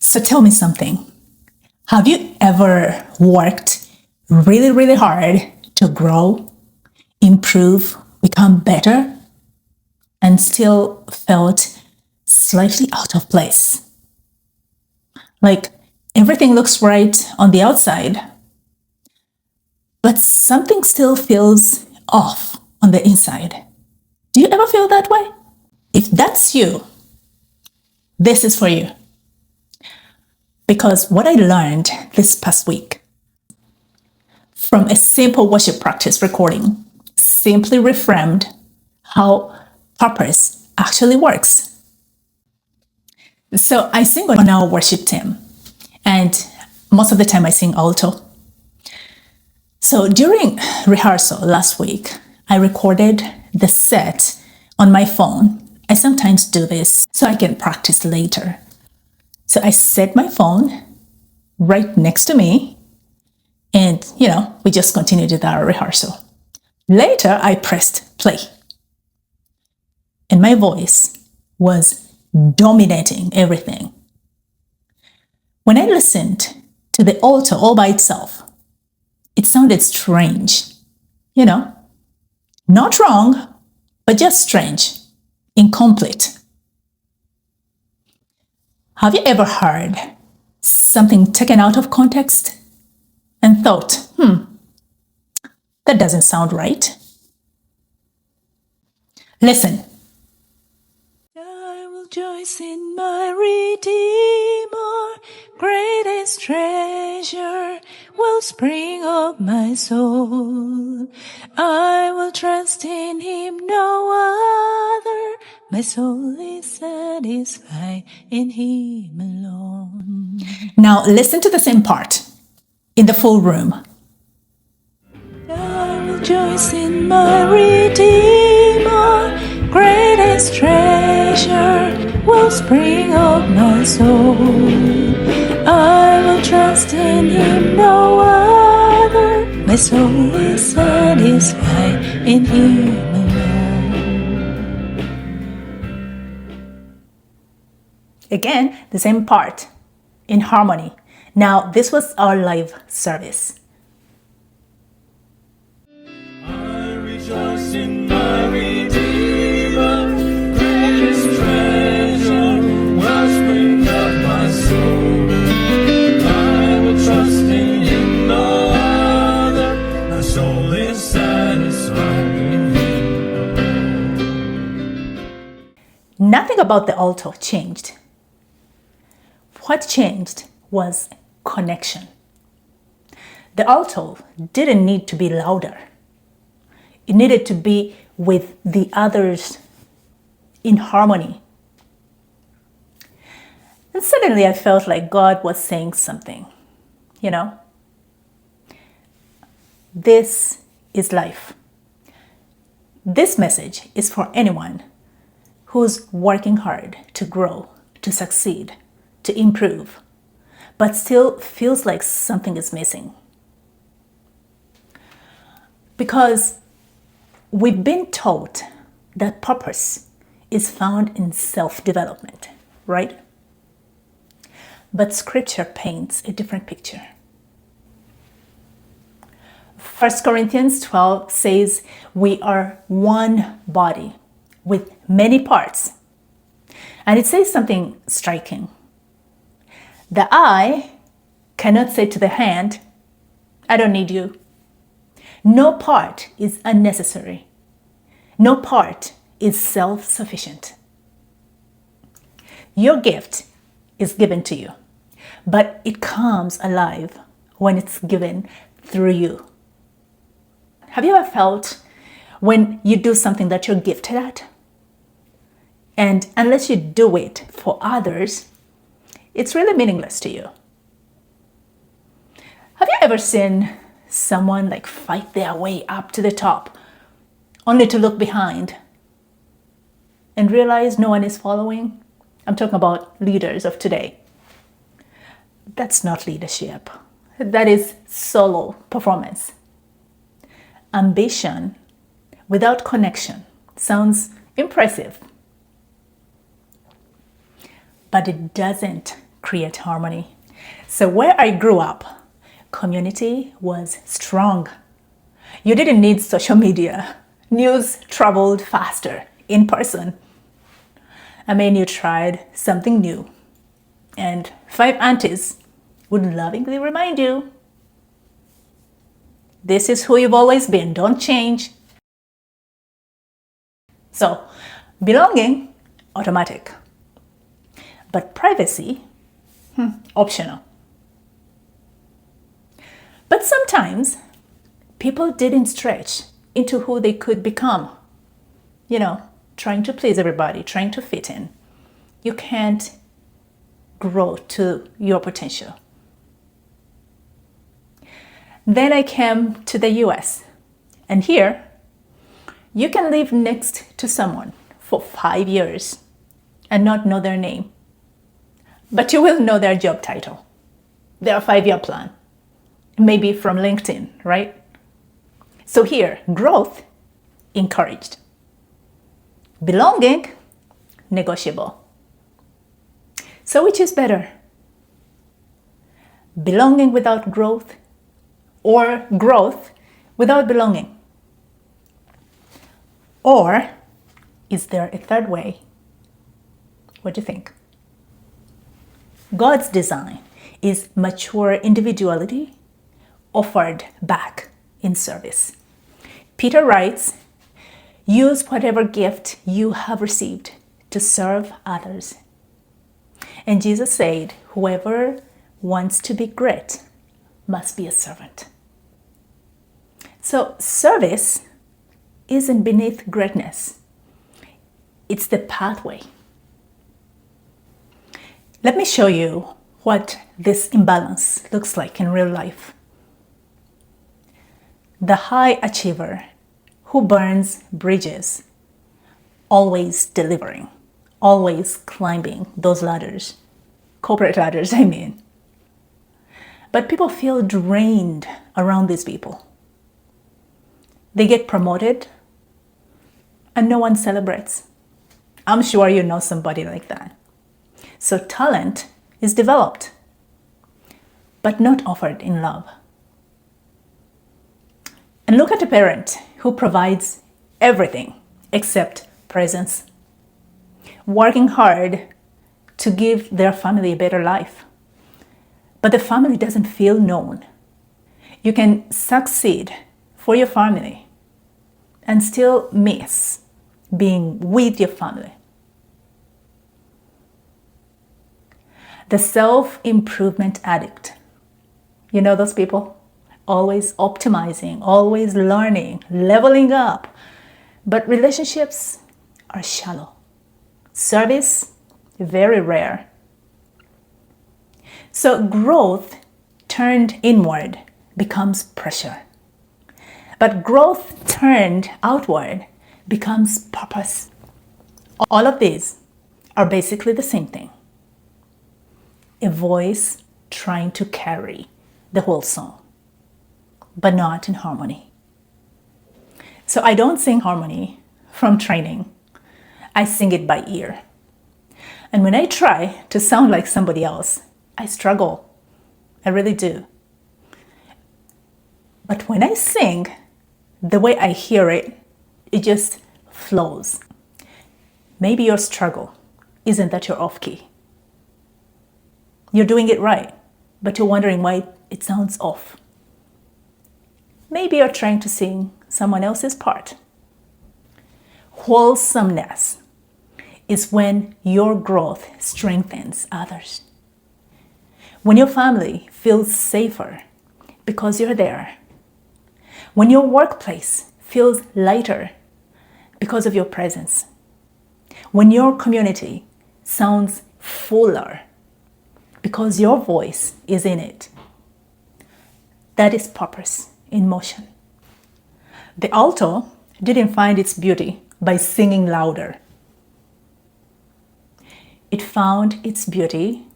So tell me something. Have you ever worked really, really hard to grow, improve, become better, and still felt slightly out of place? Like everything looks right on the outside, but something still feels off on the inside. Do you ever feel that way? If that's you, this is for you. Because what I learned this past week from a simple worship practice recording simply reframed how purpose actually works. So I sing on our worship team, and most of the time I sing alto. So during rehearsal last week, I recorded the set on my phone. I sometimes do this so I can practice later. So I set my phone right next to me and, we just continued with our rehearsal. Later, I pressed play and my voice was dominating everything. When I listened to the alto all by itself, it sounded strange, not wrong, but just strange, incomplete. Have you ever heard something taken out of context and thought, that doesn't sound right? Listen. I will rejoice in my Redeemer, greatest treasure, wellspring of my soul. I will trust in him, no other. My soul is satisfied in him alone. Now listen to the same part in the full room. I will rejoice in my Redeemer, greatest treasure, wellspring of my soul. I will trust in him, no other. My soul is satisfied in him alone. Again, the same part in harmony. Now, this was our live service. I rejoice in my Redeemer, greatest treasure, wellspring of my soul. I will trust in him, no other. My soul is satisfied in him alone. Nothing about the alto changed. What changed was connection. The alto didn't need to be louder. It needed to be with the others in harmony. And suddenly I felt like God was saying something, This is life. This message is for anyone who's working hard to grow, to succeed, to improve, but still feels like something is missing. Because we've been taught that purpose is found in self-development, right? But scripture paints a different picture. 1 Corinthians 12 says we are one body with many parts. And it says something striking. The eye cannot say to the hand, I don't need you. No part is unnecessary. No part is self-sufficient. Your gift is given to you, but it comes alive when it's given through you. Have you ever felt when you do something that you're gifted at, and unless you do it for others, it's really meaningless to you? Have you ever seen someone fight their way up to the top only to look behind and realize no one is following? I'm talking about leaders of today. That's not leadership. That is solo performance. Ambition without connection sounds impressive, but it doesn't create harmony. So where I grew up, community was strong. You didn't need social media. News traveled faster in person. I mean, you tried something new, and 5 aunties would lovingly remind you, this is who you've always been, don't change. So, belonging, automatic. But privacy, optional. But sometimes, people didn't stretch into who they could become. You know, trying to please everybody, trying to fit in. You can't grow to your potential. Then I came to the US, and here you can live next to someone for 5 years and not know their name, but you will know their job title, their 5-year plan, maybe from LinkedIn, right? So here, growth encouraged. Belonging, negotiable. So which is better? Belonging without growth, or growth without belonging? Or is there a third way? What do you think? God's design is mature individuality offered back in service. Peter writes, use whatever gift you have received to serve others. And Jesus said, whoever wants to be great must be a servant. So service isn't beneath greatness. It's the pathway. Let me show you what this imbalance looks like in real life. The high achiever who burns bridges, always delivering, always climbing those ladders, corporate ladders, I mean. But people feel drained around these people. They get promoted and no one celebrates. I'm sure you know somebody like that. So talent is developed, but not offered in love. And look at a parent who provides everything except presence, working hard to give their family a better life. But the family doesn't feel known. You can succeed for your family and still miss being with your family. The self-improvement addict. You know those people? Always optimizing, always learning, leveling up. But relationships are shallow. Service, very rare. So growth turned inward becomes pressure. But growth turned outward becomes purpose. All of these are basically the same thing. A voice trying to carry the whole song, but not in harmony. So I don't sing harmony from training. I sing it by ear. And when I try to sound like somebody else, I struggle. I really do. But when I sing, the way I hear it, it just flows. Maybe your struggle isn't that you're off key. You're doing it right, but you're wondering why it sounds off. Maybe you're trying to sing someone else's part. Wholesomeness is when your growth strengthens others. When your family feels safer because you're there. When your workplace feels lighter because of your presence. When your community sounds fuller because your voice is in it. That is purpose in motion. The alto didn't find its beauty by singing louder. It found its beauty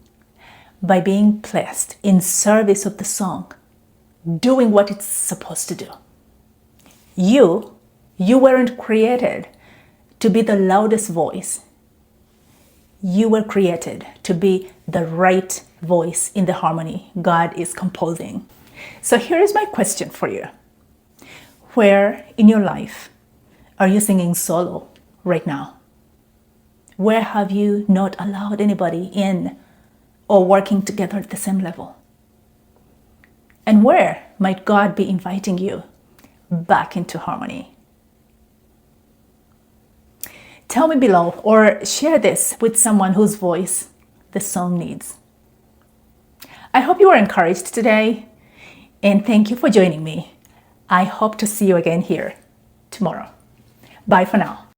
by being placed in service of the song, doing what it's supposed to do. You weren't created to be the loudest voice. You were created to be the right voice in the harmony God is composing. So here is my question for you. Where in your life are you singing solo right now? Where have you not allowed anybody in or working together at the same level? And where might God be inviting you back into harmony? Tell me below or share this with someone whose voice the song needs. I hope you were encouraged today, and thank you for joining me. I hope to see you again here tomorrow. Bye for now.